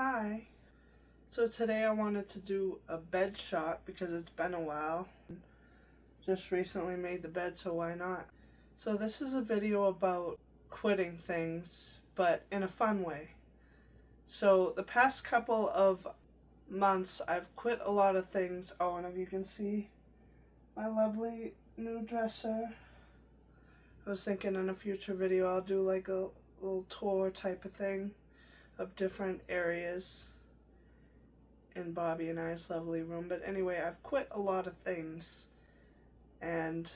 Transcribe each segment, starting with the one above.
Hi. So today I wanted to do a bed shot because it's been a while. Just recently made the bed, so why not? So this is a video about quitting things, but in a fun way. So the past couple of months I've quit a lot of things. Oh, and if you can see my lovely new dresser. I was thinking in a future video I'll do like a little tour type of thing of different areas in Bobby and I's lovely room. But anyway, I've quit a lot of things, and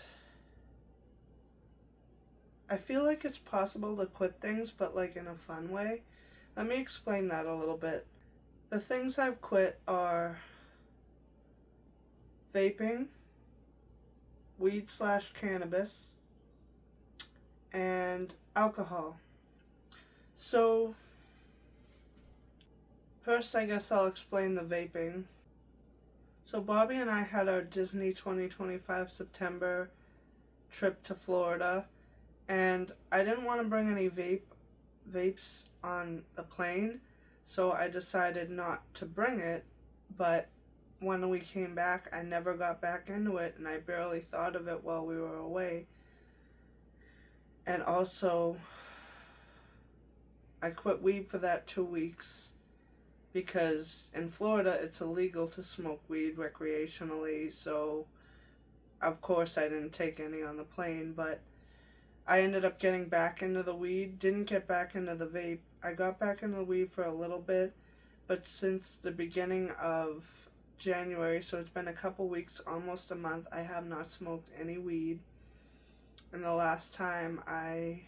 I feel like it's possible to quit things, but like in a fun way. Let me explain that a little bit. The things I've quit are vaping, weed/cannabis, and alcohol. So first, I guess I'll explain the vaping. So Bobby and I had our Disney 2025 September trip to Florida, and I didn't want to bring any vapes on the plane, so I decided not to bring it. But when we came back, I never got back into it, and I barely thought of it while we were away. And also, I quit weed for that 2 weeks because in Florida it's illegal to smoke weed recreationally, so of course I didn't take any on the plane. But I ended up getting back into the weed, didn't get back into the vape. I got back into the weed for a little bit, but since the beginning of January, so it's been a couple weeks, almost a month, I have not smoked any weed. And the last time I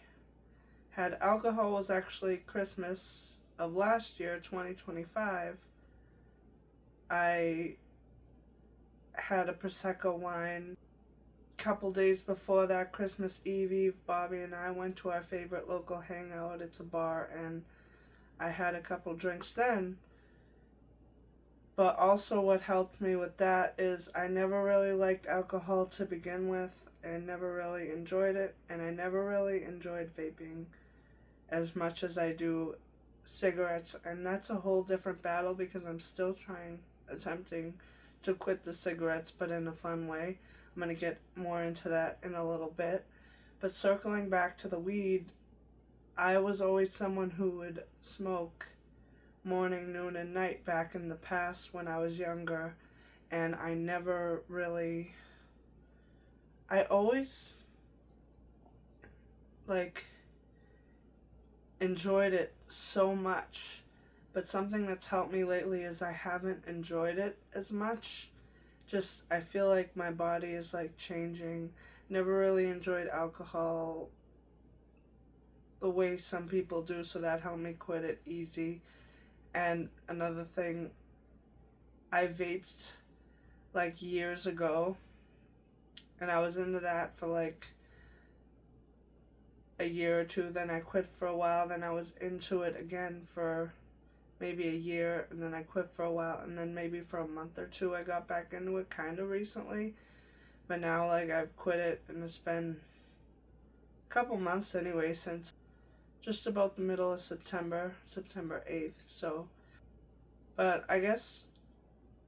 had alcohol was actually Christmas of last year, 2025. I had a Prosecco wine. Couple days before that, Christmas Eve, Bobby and I went to our favorite local hangout. It's a bar, and I had a couple drinks then. But also what helped me with that is I never really liked alcohol to begin with. I never really enjoyed it, and I never really enjoyed vaping as much as I do cigarettes. And that's a whole different battle because I'm still attempting to quit the cigarettes, but in a fun way. I'm going to get more into that in a little bit. But circling back to the weed, I was always someone who would smoke morning, noon, and night back in the past when I was younger. And I never really... I always, enjoyed it so much. But something that's helped me lately is I haven't enjoyed it as much. Just, I feel like my body is changing. Never really enjoyed alcohol the way some people do, so that helped me quit it easy. And another thing, I vaped years ago, and I was into that for a year or two. Then I quit for a while, then I was into it again for maybe a year, and then I quit for a while, and then maybe for a month or two I got back into it kind of recently. But now I've quit it, and it's been a couple months anyway, since just about the middle of September 8th. So, but I guess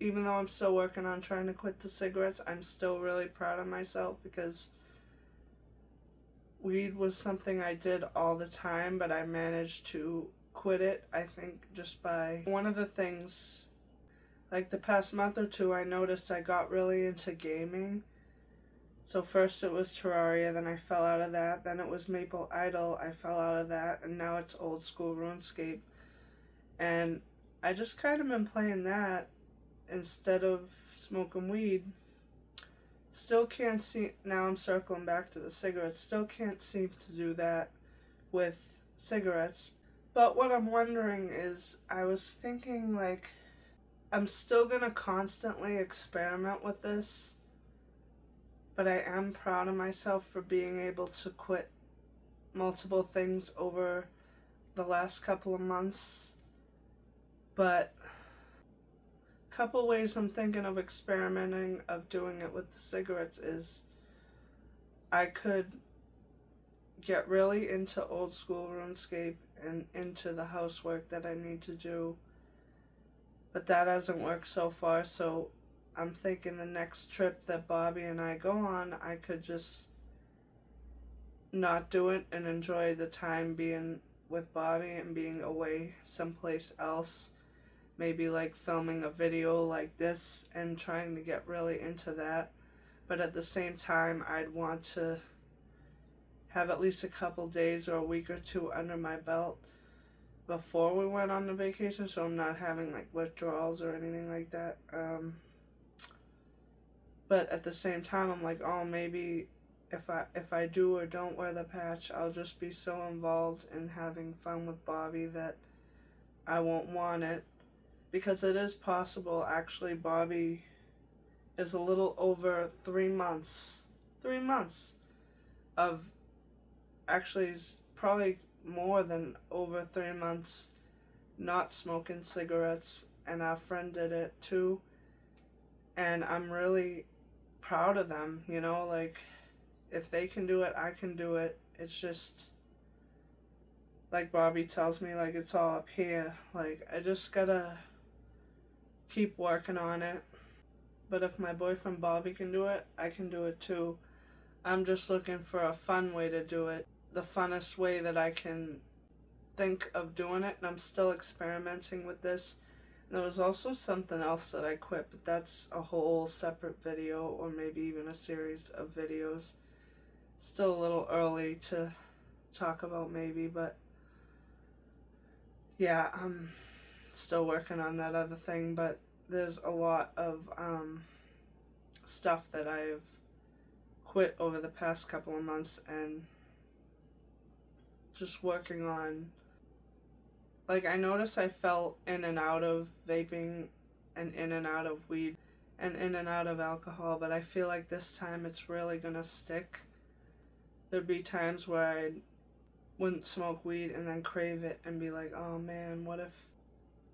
even though I'm still working on trying to quit the cigarettes, I'm still really proud of myself because weed was something I did all the time, but I managed to quit it, I think, just by one of the things. The past month or two, I noticed I got really into gaming. So first it was Terraria, then I fell out of that, then it was Maple Idol, I fell out of that, and now it's old school RuneScape. And I just kind of been playing that instead of smoking weed. Still can't see, now I'm circling back to the cigarettes, still can't seem to do that with cigarettes. But what I'm wondering is, I was thinking I'm still gonna constantly experiment with this, but I am proud of myself for being able to quit multiple things over the last couple of months. But a couple ways I'm thinking of experimenting, of doing it with the cigarettes, is I could get really into old school RuneScape and into the housework that I need to do But that hasn't worked so far, so I'm thinking the next trip that Bobby and I go on, I could just not do it and enjoy the time being with Bobby and being away someplace else. Maybe like filming a video like this and trying to get really into that. But at the same time, I'd want to have at least a couple days or a week or two under my belt before we went on the vacation, so I'm not having like withdrawals or anything like that. But at the same time, I'm like, oh, maybe if I do or don't wear the patch, I'll just be so involved in having fun with Bobby that I won't want it. Because it is possible, actually, Bobby is a little over 3 months. 3 months of, actually, is probably more than over 3 months not smoking cigarettes, and our friend did it too. And I'm really proud of them, you know, like, if they can do it, I can do it. It's just, like Bobby tells me, like, it's all up here. Like, I just gotta keep working on it. But if my boyfriend Bobby can do it, I can do it too. I'm just looking for a fun way to do it. The funnest way that I can think of doing it, and I'm still experimenting with this. And there was also something else that I quit, but that's a whole separate video, or maybe even a series of videos. Still a little early to talk about maybe, but yeah, I'm still working on that other thing. But there's a lot of stuff that I've quit over the past couple of months, and just working on, like, I noticed I fell in and out of vaping and in and out of weed and in and out of alcohol, but I feel like this time it's really gonna stick. There'd be times where I wouldn't smoke weed and then crave it and be like, oh man, what if,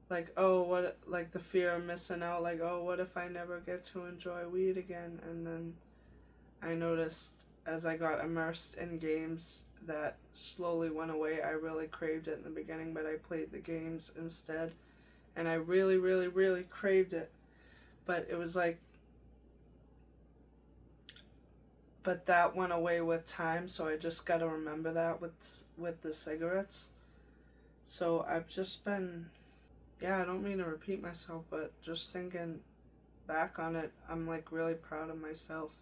like, oh, what, like the fear of missing out, like, oh, what if I never get to enjoy weed again? And then I noticed as I got immersed in games that slowly went away. I really craved it in the beginning, but I played the games instead, and I really, really, really craved it. But it was like, but that went away with time, so I just gotta remember that with the cigarettes. So I've just been, yeah, I don't mean to repeat myself, but just thinking back on it, I'm like really proud of myself.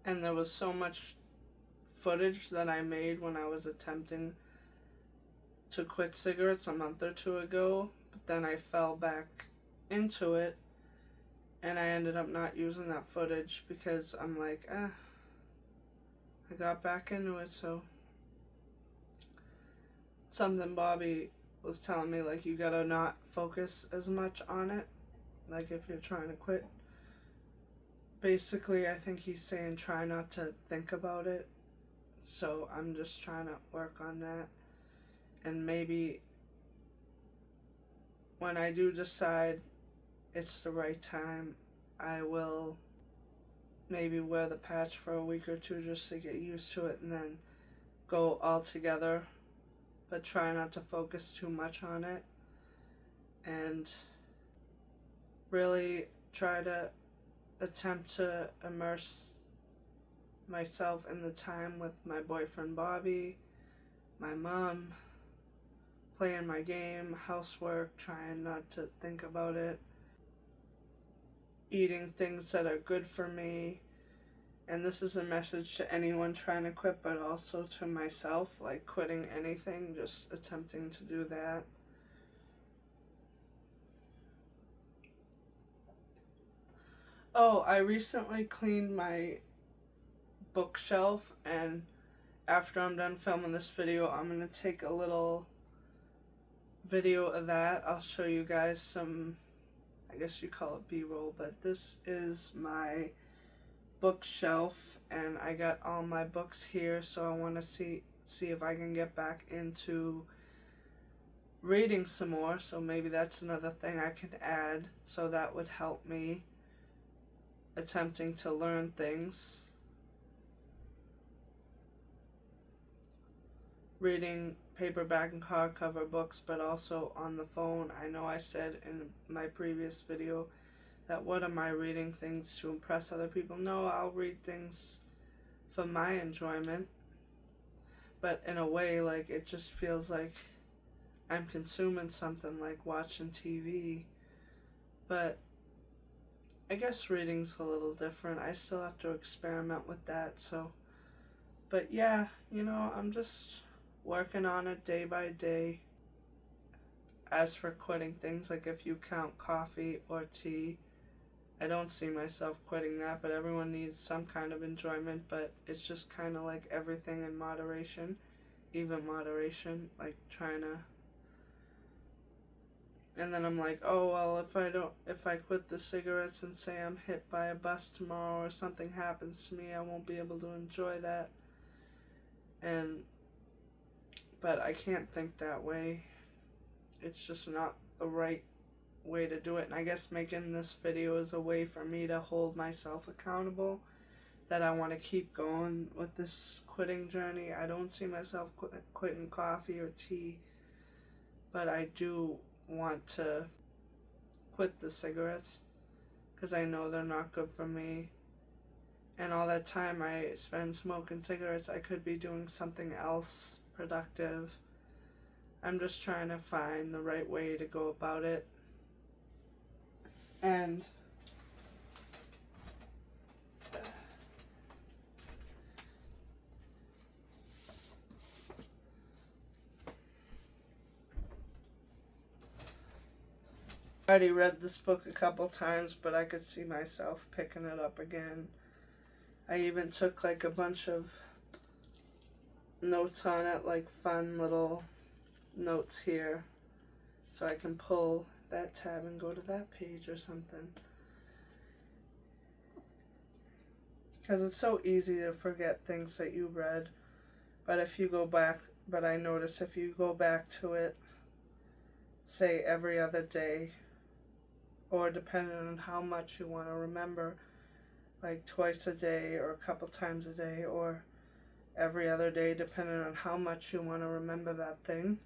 And there was so much footage that I made when I was attempting to quit cigarettes a month or two ago, but then I fell back into it, and I ended up not using that footage because I'm like, I got back into it. So something Bobby was telling me, like, you gotta not focus as much on it, like if you're trying to quit. Basically, I think he's saying try not to think about it. So I'm just trying to work on that. And maybe when I do decide it's the right time, I will maybe wear the patch for a week or two just to get used to it, and then go all together, but try not to focus too much on it, and really try to attempt to immerse myself in the time with my boyfriend Bobby, my mom, playing my game, housework, trying not to think about it, eating things that are good for me. And this is a message to anyone trying to quit, but also to myself, like quitting anything, just attempting to do that. Oh, I recently cleaned my bookshelf, and after I'm done filming this video, I'm going to take a little video of that. I'll show you guys some, I guess you call it B-roll, but this is my bookshelf, and I got all my books here, so I want to see if I can get back into reading some more. So maybe that's another thing I can add, so that would help me attempting to learn things. reading paperback and hardcover books, but also on the phone. I know I said in my previous video that what am I reading things to impress other people? No, I'll read things for my enjoyment, but in a way, like, it just feels like I'm consuming something, like watching TV. But I guess reading's a little different. I still have to experiment with that, so. But yeah, I'm just working on it day by day. As for quitting things, like if you count coffee or tea, I don't see myself quitting that, but everyone needs some kind of enjoyment, but it's just kind of like everything in moderation, even moderation, like trying to. And then I'm like, oh, well, if I quit the cigarettes and say I'm hit by a bus tomorrow or something happens to me, I won't be able to enjoy that. But I can't think that way. It's just not the right way to do it. And I guess making this video is a way for me to hold myself accountable, that I want to keep going with this quitting journey. I don't see myself quitting coffee or tea, but I do want to quit the cigarettes because I know they're not good for me. And all that time I spend smoking cigarettes, I could be doing something else productive. I'm just trying to find the right way to go about it. And I already read this book a couple times, but I could see myself picking it up again. I even took like a bunch of notes on it, like fun little notes here, so I can pull that tab and go to that page or something. Because it's so easy to forget things that you read, but I notice if you go back to it, say every other day, or depending on how much you want to remember, like twice a day or a couple times a day, or every other day, depending on how much you want to remember that thing.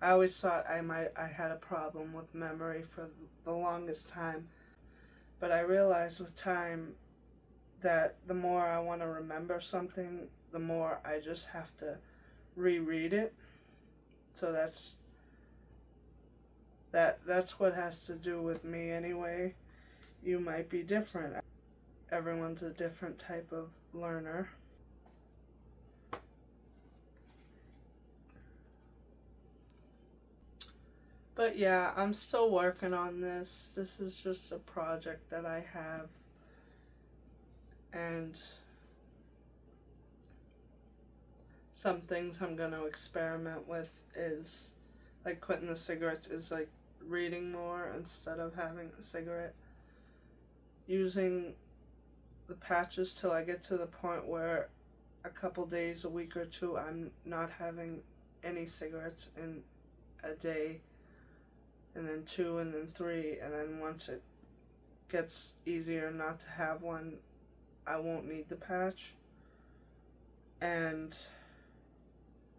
I always thought I had a problem with memory for the longest time, but I realized with time that the more I want to remember something, the more I just have to reread it. So that's what has to do with me anyway. You might be different. Everyone's a different type of learner. But yeah, I'm still working on this. This is just a project that I have. And some things I'm going to experiment with is, like quitting the cigarettes, is like reading more instead of having a cigarette. Using the patches till I get to the point where a couple days, a week or two, I'm not having any cigarettes in a day, and then 2, and then 3, and then once it gets easier not to have one, I won't need the patch. And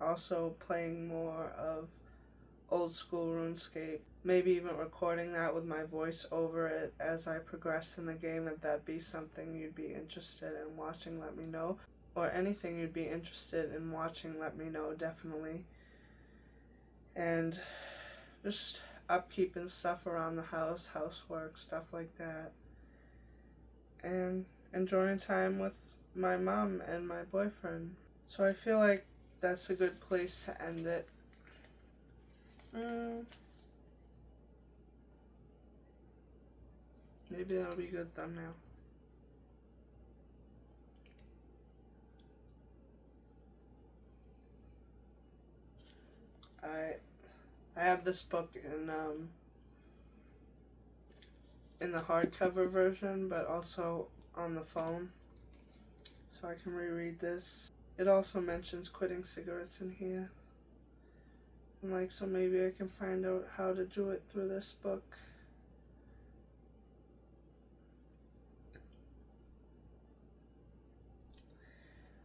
also playing more of old school RuneScape, maybe even recording that with my voice over it as I progress in the game. If that'd be something you'd be interested in watching, let me know. Or anything you'd be interested in watching, let me know, definitely. And just upkeeping stuff around the house, housework, stuff like that. And enjoying time with my mom and my boyfriend. So I feel like that's a good place to end it. Maybe that'll be a good thumbnail. I have this book in the hardcover version, but also on the phone, so I can reread this. It also mentions quitting cigarettes in here, and so maybe I can find out how to do it through this book.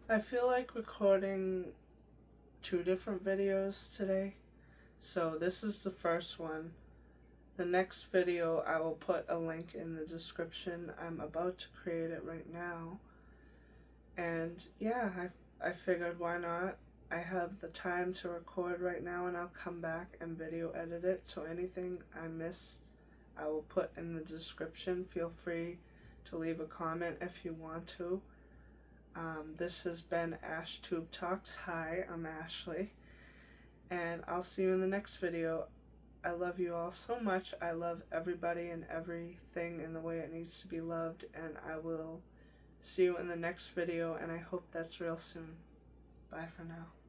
I feel like recording 2 different videos today. So this is the first one. The next video I will put a link in the description. I'm about to create it right now. And yeah, I figured why not? I have the time to record right now, and I'll come back and video edit it. So anything I miss, I will put in the description. Feel free to leave a comment if you want to. This has been AshTube Talks. Hi, I'm Ashley, and I'll see you in the next video. I love you all so much. I love everybody and everything in the way it needs to be loved, and I will see you in the next video, and I hope that's real soon. Bye for now.